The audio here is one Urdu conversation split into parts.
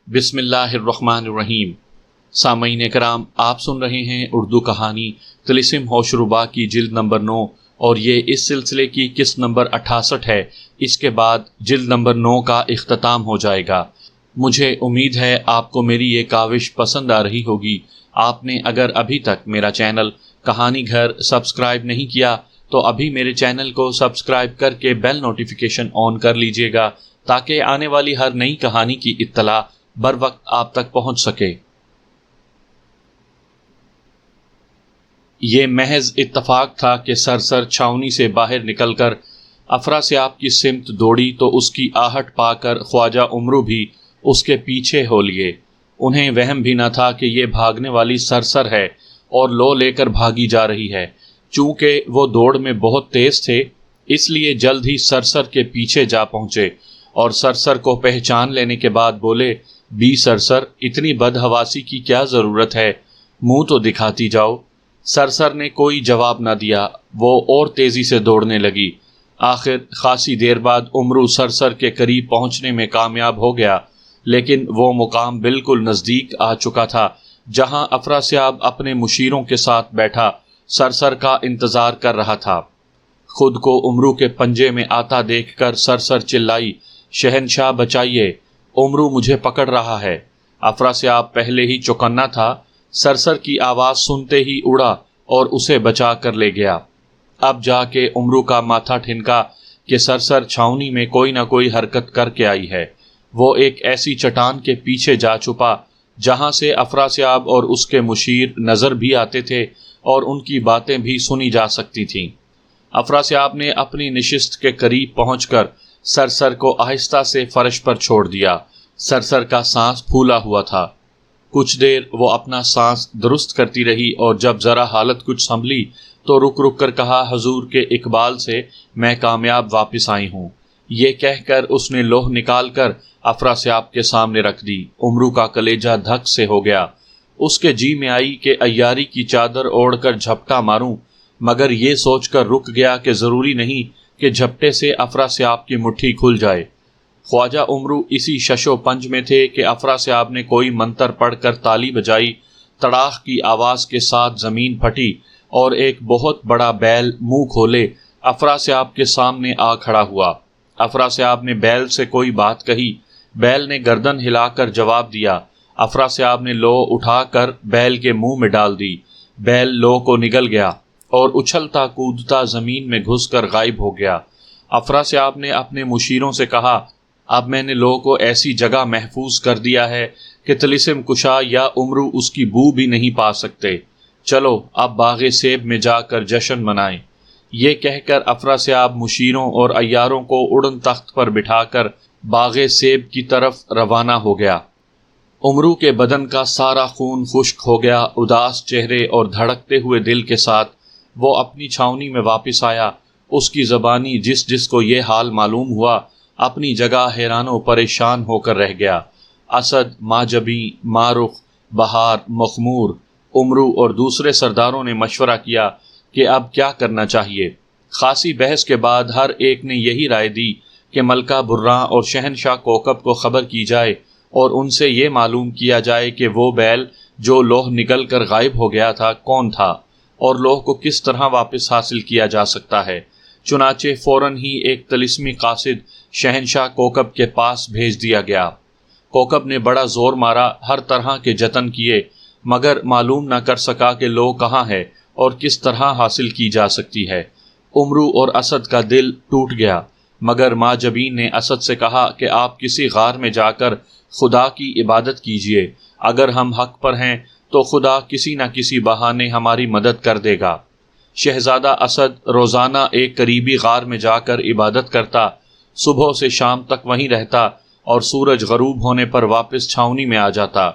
بسم اللہ الرحمن الرحیم۔ سامعین کرام، آپ سن رہے ہیں اردو کہانی طلسم ہوشربا کی جلد نمبر 9 اور یہ اس سلسلے کی قسط نمبر 68 ہے۔ اس کے بعد جلد نمبر 9 کا اختتام ہو جائے گا۔ مجھے امید ہے آپ کو میری یہ کاوش پسند آ رہی ہوگی۔ آپ نے اگر ابھی تک میرا چینل کہانی گھر سبسکرائب نہیں کیا تو ابھی میرے چینل کو سبسکرائب کر کے بیل نوٹیفیکیشن آن کر لیجئے گا تاکہ آنے والی ہر نئی کہانی کی اطلاع بر وقت آپ تک پہنچ سکے۔ یہ محض اتفاق تھا کہ سرسر چھاؤنی سے باہر نکل کر افراسیاب کی سمت دوڑی تو اس کی آہٹ پا کر خواجہ عمرو بھی اس کے پیچھے ہو لیے۔ انہیں وہم بھی نہ تھا کہ یہ بھاگنے والی سرسر ہے اور لو لے کر بھاگی جا رہی ہے۔ چونکہ وہ دوڑ میں بہت تیز تھے اس لیے جلد ہی سرسر کے پیچھے جا پہنچے اور سرسر کو پہچان لینے کے بعد بولے، بی سرسر، اتنی بدحواسی کی کیا ضرورت ہے؟ منہ تو دکھاتی جاؤ۔ سرسر نے کوئی جواب نہ دیا، وہ اور تیزی سے دوڑنے لگی۔ آخر خاصی دیر بعد عمرو سرسر کے قریب پہنچنے میں کامیاب ہو گیا، لیکن وہ مقام بالکل نزدیک آ چکا تھا جہاں افراسیاب اپنے مشیروں کے ساتھ بیٹھا سرسر کا انتظار کر رہا تھا۔ خود کو عمرو کے پنجے میں آتا دیکھ کر سرسر چلائی، شہنشاہ بچائیے، عمرو مجھے پکڑ رہا ہے۔ افراسیاب پہلے ہی چوکنا تھا، سرسر کی آواز سنتے ہی اڑا اور اسے بچا کر لے گیا۔ اب جا کے عمرو کا ماتھا ٹھنکا کہ سرسر چھاؤنی میں کوئی نہ کوئی حرکت کر کے آئی ہے۔ وہ ایک ایسی چٹان کے پیچھے جا چھپا جہاں سے افراسیاب اور اس کے مشیر نظر بھی آتے تھے اور ان کی باتیں بھی سنی جا سکتی تھیں۔ افراسیاب نے اپنی نشست کے قریب پہنچ کر سرسر کو آہستہ سے فرش پر چھوڑ دیا۔ سرسر کا سانس پھولا ہوا تھا۔ کچھ دیر وہ اپنا سانس درست کرتی رہی اور جب ذرا حالت کچھ سنبھلی تو رک رک کر کہا، حضور کے اقبال سے میں کامیاب واپس آئی ہوں۔ یہ کہہ کر اس نے لوح نکال کر افراسیاب کے سامنے رکھ دی۔ عمرو کا کلیجہ دھک سے ہو گیا۔ اس کے جی میں آئی کہ عیاری کی چادر اوڑھ کر جھپٹا ماروں، مگر یہ سوچ کر رک گیا کہ ضروری نہیں کہ جھپٹے سے افراسیاب کی مٹھی کھل جائے۔ خواجہ عمرو اسی شش و پنج میں تھے کہ افراسیاب نے کوئی منتر پڑھ کر تالی بجائی، تڑاخ کی آواز کے ساتھ زمین پھٹی اور ایک بہت بڑا بیل منہ کھولے افراسیاب کے سامنے آ کھڑا ہوا۔ افراسیاب نے بیل سے کوئی بات کہی، بیل نے گردن ہلا کر جواب دیا۔ افراسیاب نے لو اٹھا کر بیل کے منہ میں ڈال دی۔ بیل لو کو نگل گیا اور اچھلتا کودتا زمین میں گھس کر غائب ہو گیا۔ افراسیاب نے اپنے مشیروں سے کہا، اب میں نے لو کو ایسی جگہ محفوظ کر دیا ہے کہ طلسم کشا یا عمرو اس کی بو بھی نہیں پا سکتے۔ چلو اب باغ سیب میں جا کر جشن منائیں۔ یہ کہہ کر افراسیاب مشیروں اور عیاروں کو اڑن تخت پر بٹھا کر باغ سیب کی طرف روانہ ہو گیا۔ عمرو کے بدن کا سارا خون خشک ہو گیا۔ اداس چہرے اور دھڑکتے ہوئے دل کے ساتھ وہ اپنی چھاؤنی میں واپس آیا۔ اس کی زبانی جس کو یہ حال معلوم ہوا اپنی جگہ حیران و پریشان ہو کر رہ گیا۔ اسد، ماجبی، مارخ، بہار، مخمور، عمرو اور دوسرے سرداروں نے مشورہ کیا کہ اب کیا کرنا چاہیے۔ خاصی بحث کے بعد ہر ایک نے یہی رائے دی کہ ملکہ برراں اور شہنشاہ کوکب کو خبر کی جائے اور ان سے یہ معلوم کیا جائے کہ وہ بیل جو لوح نکل کر غائب ہو گیا تھا کون تھا اور لوح کو کس طرح واپس حاصل کیا جا سکتا ہے۔ چنانچہ فوراً ہی ایک طلسمی قاصد شہنشاہ کوکب کے پاس بھیج دیا گیا۔ کوکب نے بڑا زور مارا، ہر طرح کے جتن کیے، مگر معلوم نہ کر سکا کہ لوح کہاں ہے اور کس طرح حاصل کی جا سکتی ہے۔ عمرو اور اسد کا دل ٹوٹ گیا، مگر ماجبین نے اسد سے کہا کہ آپ کسی غار میں جا کر خدا کی عبادت کیجیے، اگر ہم حق پر ہیں تو خدا کسی نہ کسی بہانے ہماری مدد کر دے گا۔ شہزادہ اسد روزانہ ایک قریبی غار میں جا کر عبادت کرتا، صبح سے شام تک وہیں رہتا اور سورج غروب ہونے پر واپس چھاؤنی میں آ جاتا۔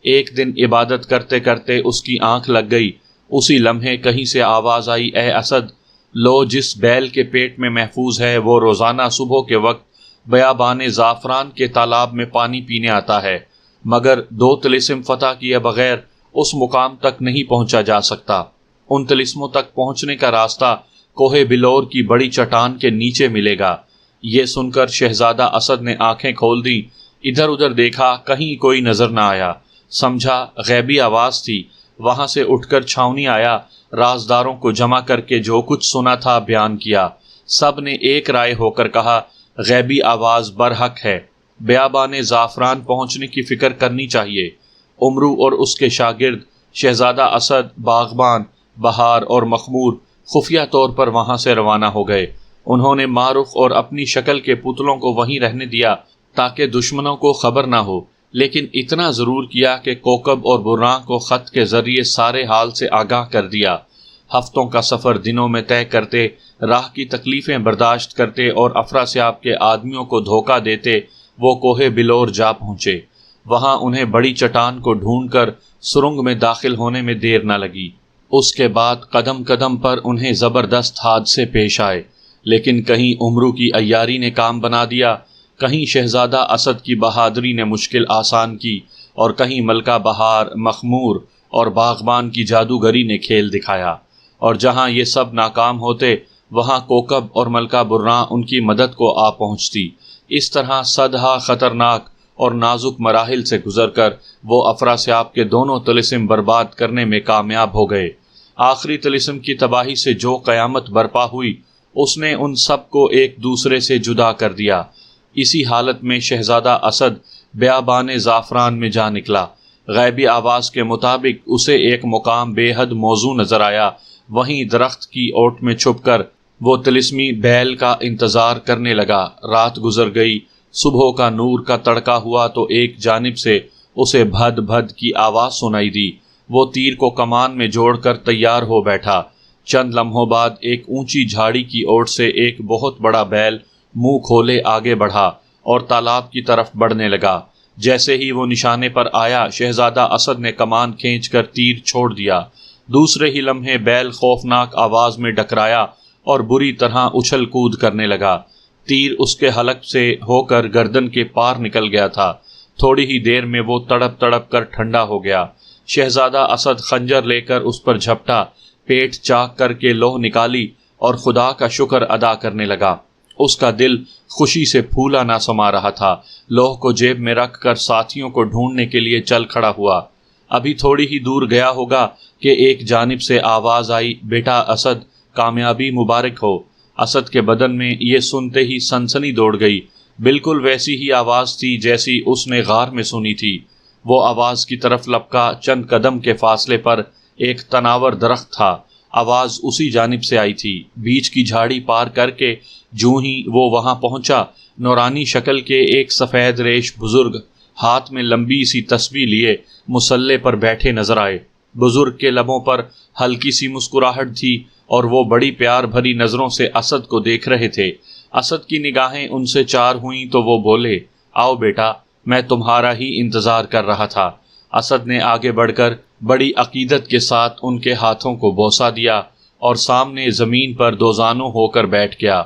ایک دن عبادت کرتے کرتے اس کی آنکھ لگ گئی۔ اسی لمحے کہیں سے آواز آئی، اے اسد، لو جس بیل کے پیٹ میں محفوظ ہے وہ روزانہ صبح کے وقت بیابان زعفران کے تالاب میں پانی پینے آتا ہے، مگر 2 طلسم فتح کیے بغیر اس مقام تک نہیں پہنچا جا سکتا۔ ان طلسموں تک پہنچنے کا راستہ کوہ بلور کی بڑی چٹان کے نیچے ملے گا۔ یہ سن کر شہزادہ اسد نے آنکھیں کھول دی۔ ادھر ادھر دیکھا، کہیں کوئی نظر نہ آیا، سمجھا غیبی آواز تھی۔ وہاں سے اٹھ کر چھاؤنی آیا، رازداروں کو جمع کر کے جو کچھ سنا تھا بیان کیا۔ سب نے ایک رائے ہو کر کہا غیبی آواز برحق ہے، بیابان زعفران پہنچنے کی فکر کرنی چاہیے۔ عمرو اور اس کے شاگرد شہزادہ اسد، باغبان، بہار اور مخمور خفیہ طور پر وہاں سے روانہ ہو گئے۔ انہوں نے مارخ اور اپنی شکل کے پتلوں کو وہیں رہنے دیا تاکہ دشمنوں کو خبر نہ ہو، لیکن اتنا ضرور کیا کہ کوکب اور برراں کو خط کے ذریعے سارے حال سے آگاہ کر دیا۔ ہفتوں کا سفر دنوں میں طے کرتے، راہ کی تکلیفیں برداشت کرتے اور افراسیاب کے آدمیوں کو دھوکہ دیتے وہ کوہ بلور جا پہنچے۔ وہاں انہیں بڑی چٹان کو ڈھونڈ کر سرنگ میں داخل ہونے میں دیر نہ لگی۔ اس کے بعد قدم قدم پر انہیں زبردست حادثے پیش آئے، لیکن کہیں عمرو کی عیاری نے کام بنا دیا، کہیں شہزادہ اسد کی بہادری نے مشکل آسان کی، اور کہیں ملکہ بہار، مخمور اور باغبان کی جادوگری نے کھیل دکھایا۔ اور جہاں یہ سب ناکام ہوتے، وہاں کوکب اور ملکہ برراں ان کی مدد کو آ پہنچتی۔ اس طرح صدہا خطرناک اور نازک مراحل سے گزر کر وہ افراسیاب کے دونوں طلسم برباد کرنے میں کامیاب ہو گئے۔ آخری طلسم کی تباہی سے جو قیامت برپا ہوئی، اس نے ان سب کو ایک دوسرے سے جدا کر دیا۔ اسی حالت میں شہزادہ اسد بیابان زعفران میں جا نکلا۔ غیبی آواز کے مطابق اسے ایک مقام بے حد موزوں نظر آیا۔ وہیں درخت کی اوٹ میں چھپ کر وہ طلسمی بیل کا انتظار کرنے لگا۔ رات گزر گئی، صبح کا نور کا تڑکا ہوا تو ایک جانب سے اسے بھد بھد کی آواز سنائی دی۔ وہ تیر کو کمان میں جوڑ کر تیار ہو بیٹھا۔ چند لمحوں بعد ایک اونچی جھاڑی کی اوٹ سے ایک بہت بڑا بیل منہ کھولے آگے بڑھا اور تالاب کی طرف بڑھنے لگا۔ جیسے ہی وہ نشانے پر آیا، شہزادہ اسد نے کمان کھینچ کر تیر چھوڑ دیا۔ دوسرے ہی لمحے بیل خوفناک آواز میں ڈکرایا اور بری طرح اچھل کود کرنے لگا۔ تیر اس کے حلق سے ہو کر گردن کے پار نکل گیا تھا۔ تھوڑی ہی دیر میں وہ تڑپ تڑپ کر ٹھنڈا ہو گیا۔ شہزادہ اسد خنجر لے کر اس پر جھپٹا، پیٹ چاک کر کے لوح نکالی اور خدا کا شکر ادا کرنے لگا۔ اس کا دل خوشی سے پھولا نہ سما رہا تھا۔ لوح کو جیب میں رکھ کر ساتھیوں کو ڈھونڈنے کے لیے چل کھڑا ہوا۔ ابھی تھوڑی ہی دور گیا ہوگا کہ ایک جانب سے آواز آئی، بیٹا اسد، کامیابی مبارک ہو۔ اسد کے بدن میں یہ سنتے ہی سنسنی دوڑ گئی۔ بالکل ویسی ہی آواز تھی جیسی اس نے غار میں سنی تھی۔ وہ آواز کی طرف لپکا۔ چند قدم کے فاصلے پر ایک تناور درخت تھا۔ آواز اسی جانب سے آئی تھی۔ بیچ کی جھاڑی پار کر کے جوں ہی وہ وہاں پہنچا، نورانی شکل کے ایک سفید ریش بزرگ ہاتھ میں لمبی سی تسبیح لیے مسلح پر بیٹھے نظر آئے۔ بزرگ کے لبوں پر ہلکی سی مسکراہٹ تھی اور وہ بڑی پیار بھری نظروں سے اسد کو دیکھ رہے تھے۔ اسد کی نگاہیں ان سے چار ہوئیں تو وہ بولے، آؤ بیٹا، میں تمہارا ہی انتظار کر رہا تھا۔ اسد نے آگے بڑھ کر بڑی عقیدت کے ساتھ ان کے ہاتھوں کو بوسہ دیا اور سامنے زمین پر دوزانوں ہو کر بیٹھ گیا۔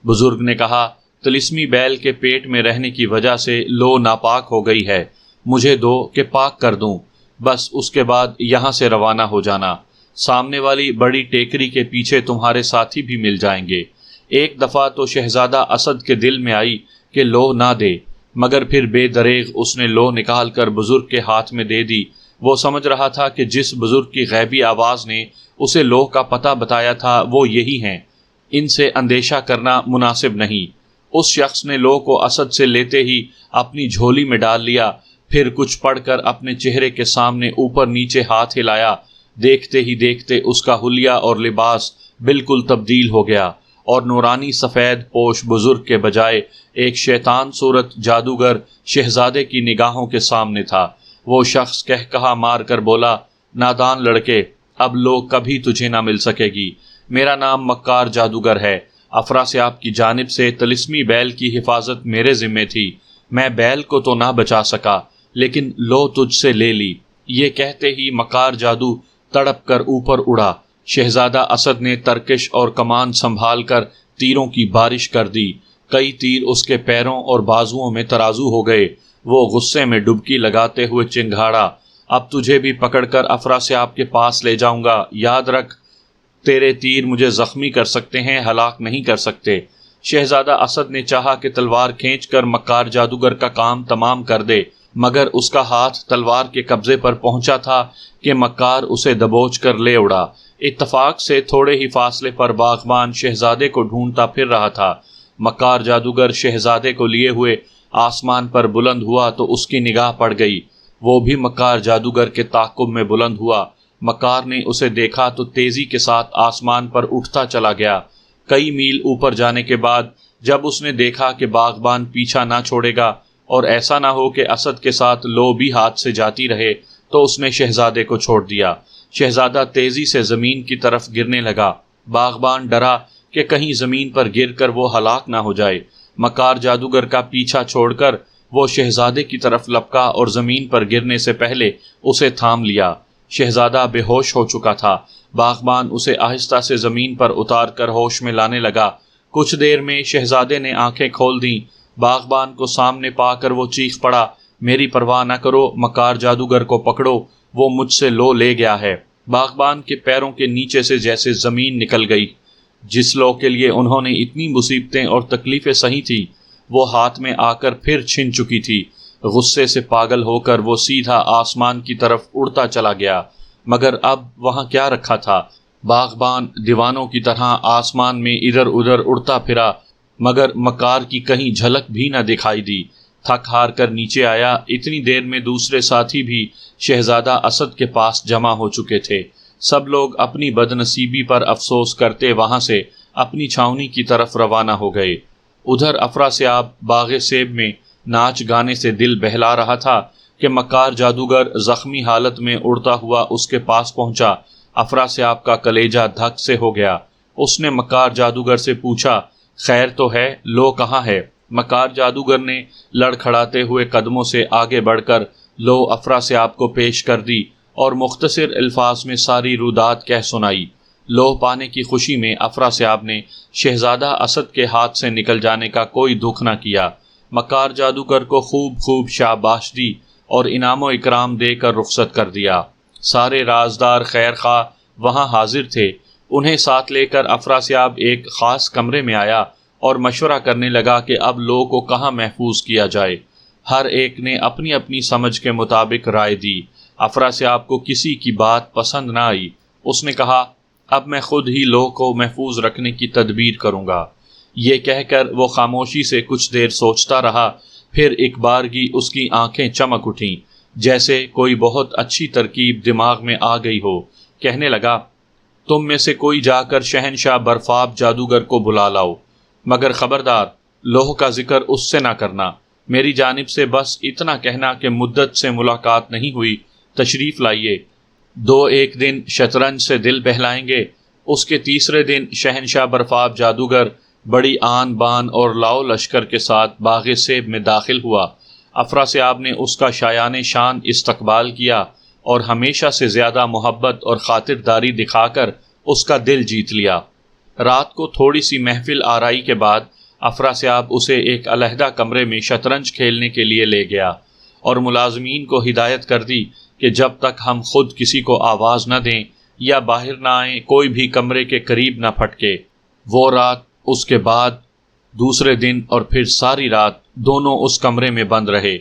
بزرگ نے کہا، طلسمی بیل کے پیٹ میں رہنے کی وجہ سے لو ناپاک ہو گئی ہے، مجھے دو کہ پاک کر دوں، بس اس کے بعد یہاں سے روانہ ہو جانا۔ سامنے والی بڑی ٹیکری کے پیچھے تمہارے ساتھی بھی مل جائیں گے۔ ایک دفعہ تو شہزادہ اسد کے دل میں آئی کہ لو نہ دے، مگر پھر بے دریغ اس نے لو نکال کر بزرگ کے ہاتھ میں دے دی۔ وہ سمجھ رہا تھا کہ جس بزرگ کی غیبی آواز نے اسے لوح کا پتہ بتایا تھا وہ یہی ہیں، ان سے اندیشہ کرنا مناسب نہیں۔ اس شخص نے لوح کو اسد سے لیتے ہی اپنی جھولی میں ڈال لیا، پھر کچھ پڑھ کر اپنے چہرے کے سامنے اوپر نیچے ہاتھ ہلایا۔ دیکھتے ہی دیکھتے اس کا حلیہ اور لباس بالکل تبدیل ہو گیا اور نورانی سفید پوش بزرگ کے بجائے ایک شیطان صورت جادوگر شہزادے کی نگاہوں کے سامنے تھا۔ وہ شخص کہا مار کر بولا، نادان لڑکے، اب لو کبھی تجھے نہ مل سکے گی۔ میرا نام مکار جادوگر ہے۔ افراسیاب کی جانب سے طلسمی بیل کی حفاظت میرے ذمے تھی۔ میں بیل کو تو نہ بچا سکا، لیکن لو تجھ سے لے لی۔ یہ کہتے ہی مکار جادو تڑپ کر اوپر اڑا۔ شہزادہ اسد نے ترکش اور کمان سنبھال کر تیروں کی بارش کر دی۔ کئی تیر اس کے پیروں اور بازوؤں میں ترازو ہو گئے۔ وہ غصے میں ڈبکی لگاتے ہوئے چنگھاڑا، اب تجھے بھی پکڑ کر افراسیاب کے پاس لے جاؤں گا۔ یاد رکھ، تیرے تیر مجھے زخمی کر سکتے ہیں، ہلاک نہیں کر سکتے۔ شہزادہ اسد نے چاہا کہ تلوار کھینچ کر مکار جادوگر کا کام تمام کر دے، مگر اس کا ہاتھ تلوار کے قبضے پر پہنچا تھا کہ مکار اسے دبوچ کر لے اڑا۔ اتفاق سے تھوڑے ہی فاصلے پر باغبان شہزادے کو ڈھونڈتا پھر رہا تھا۔ مکار جادوگر شہزادے کو لیے ہوئے آسمان پر بلند ہوا تو اس کی نگاہ پڑ گئی۔ وہ بھی مکار جادوگر کے تعاقب میں بلند ہوا۔ مکار نے اسے دیکھا تو تیزی کے ساتھ آسمان پر اٹھتا چلا گیا۔ کئی میل اوپر جانے کے بعد جب اس نے دیکھا کہ باغبان پیچھا نہ چھوڑے گا اور ایسا نہ ہو کہ اسد کے ساتھ لو بھی ہاتھ سے جاتی رہے، تو اس نے شہزادے کو چھوڑ دیا۔ شہزادہ تیزی سے زمین کی طرف گرنے لگا۔ باغبان ڈرا کہ کہیں زمین پر گر کر وہ ہلاک نہ ہو جائے۔ مکار جادوگر کا پیچھا چھوڑ کر وہ شہزادے کی طرف لپکا اور زمین پر گرنے سے پہلے اسے تھام لیا۔ شہزادہ بے ہوش ہو چکا تھا۔ باغبان اسے آہستہ سے زمین پر اتار کر ہوش میں لانے لگا۔ کچھ دیر میں شہزادے نے آنکھیں کھول دیں۔ باغبان کو سامنے پا کر وہ چیخ پڑا، میری پرواہ نہ کرو، مکار جادوگر کو پکڑو، وہ مجھ سے لو لے گیا ہے۔ باغبان کے پیروں کے نیچے سے جیسے زمین نکل گئی۔ جس لو کے لیے انہوں نے اتنی مصیبتیں اور تکلیفیں سہی تھی، وہ ہاتھ میں آ کر پھر چھن چکی تھی۔ غصے سے پاگل ہو کر وہ سیدھا آسمان کی طرف اڑتا چلا گیا۔ مگر اب وہاں کیا رکھا تھا؟ باغبان دیوانوں کی طرح آسمان میں ادھر ادھر اڑتا پھرا، مگر مکار کی کہیں جھلک بھی نہ دکھائی دی۔ تھک ہار کر نیچے آیا۔ اتنی دیر میں دوسرے ساتھی بھی شہزادہ اسد کے پاس جمع ہو چکے تھے۔ سب لوگ اپنی بدنصیبی پر افسوس کرتے وہاں سے اپنی چھاؤنی کی طرف روانہ ہو گئے۔ ادھر افراسیاب باغ سیب میں ناچ گانے سے دل بہلا رہا تھا کہ مکار جادوگر زخمی حالت میں اڑتا ہوا اس کے پاس پہنچا۔ افراسیاب کا کلیجہ دھک سے ہو گیا۔ اس نے مکار جادوگر سے پوچھا، خیر تو ہے؟ لو کہاں ہے؟ مکار جادوگر نے لڑکھڑاتے ہوئے قدموں سے آگے بڑھ کر لو افراسیاب کو پیش کر دی اور مختصر الفاظ میں ساری رودات کہہ سنائی۔ لو پانے کی خوشی میں افراسیاب نے شہزادہ اسد کے ہاتھ سے نکل جانے کا کوئی دکھ نہ کیا۔ مکار جادوگر کو خوب شاباش دی اور انعام و اکرام دے کر رخصت کر دیا۔ سارے رازدار خیر خواہ وہاں حاضر تھے۔ انہیں ساتھ لے کر افراسیاب ایک خاص کمرے میں آیا اور مشورہ کرنے لگا کہ اب لو کو کہاں محفوظ کیا جائے۔ ہر ایک نے اپنی اپنی سمجھ کے مطابق رائے دی۔ افراسیاب کو کسی کی بات پسند نہ آئی۔ اس نے کہا، اب میں خود ہی لو کو محفوظ رکھنے کی تدبیر کروں گا۔ یہ کہہ کر وہ خاموشی سے کچھ دیر سوچتا رہا، پھر ایک بارگی اس کی آنکھیں چمک اٹھیں، جیسے کوئی بہت اچھی ترکیب دماغ میں آ گئی ہو۔ کہنے لگا، تم میں سے کوئی جا کر شہنشاہ برفاب جادوگر کو بلا لاؤ، مگر خبردار لوح کا ذکر اس سے نہ کرنا۔ میری جانب سے بس اتنا کہنا کہ مدت سے ملاقات نہیں ہوئی، تشریف لائیے۔ 2-1 دن شطرنج سے دل بہلائیں گے۔ اس کے تیسرے دن شہنشاہ برفاب جادوگر بڑی آن بان اور لاؤ لشکر کے ساتھ باغ سیب میں داخل ہوا۔ افراسیاب نے اس کا شایان شان استقبال کیا اور ہمیشہ سے زیادہ محبت اور خاطرداری دکھا کر اس کا دل جیت لیا۔ رات کو تھوڑی سی محفل آرائی کے بعد افراسیاب اسے ایک علیحدہ کمرے میں شطرنج کھیلنے کے لیے لے گیا اور ملازمین کو ہدایت کر دی کہ جب تک ہم خود کسی کو آواز نہ دیں یا باہر نہ آئیں، کوئی بھی کمرے کے قریب نہ پھٹکے۔ وہ رات، اس کے بعد دوسرے دن اور پھر ساری رات دونوں اس کمرے میں بند رہے۔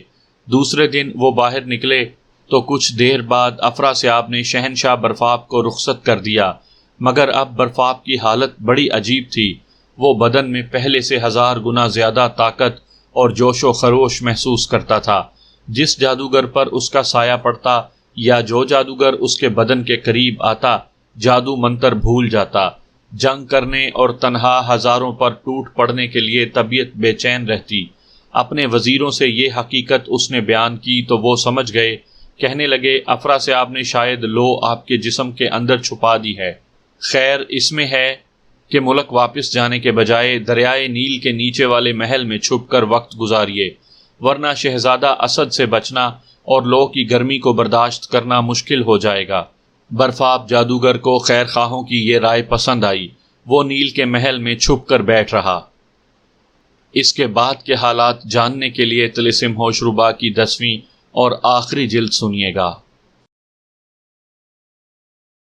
دوسرے دن وہ باہر نکلے تو کچھ دیر بعد افراسیاب نے شہنشاہ برفاب کو رخصت کر دیا، مگر اب برفاب کی حالت بڑی عجیب تھی۔ وہ بدن میں پہلے سے 1000 گنا زیادہ طاقت اور جوش و خروش محسوس کرتا تھا۔ جس جادوگر پر اس کا سایہ پڑتا یا جو جادوگر اس کے بدن کے قریب آتا، جادو منتر بھول جاتا۔ جنگ کرنے اور تنہا ہزاروں پر ٹوٹ پڑنے کے لیے طبیعت بے چین رہتی۔ اپنے وزیروں سے یہ حقیقت اس نے بیان کی تو وہ سمجھ گئے۔ کہنے لگے، افراسیاب نے شاید لو آپ کے جسم کے اندر چھپا دی ہے۔ خیر اس میں ہے کہ ملک واپس جانے کے بجائے دریائے نیل کے نیچے والے محل میں چھپ کر وقت گزاریے، ورنہ شہزادہ اسد سے بچنا اور لو کی گرمی کو برداشت کرنا مشکل ہو جائے گا۔ برفاب جادوگر کو خیر خواہوں کی یہ رائے پسند آئی۔ وہ نیل کے محل میں چھپ کر بیٹھ رہا۔ اس کے بعد کے حالات جاننے کے لیے طلسم ہوش ربا کی 10ویں اور آخری جلد سنیے گا۔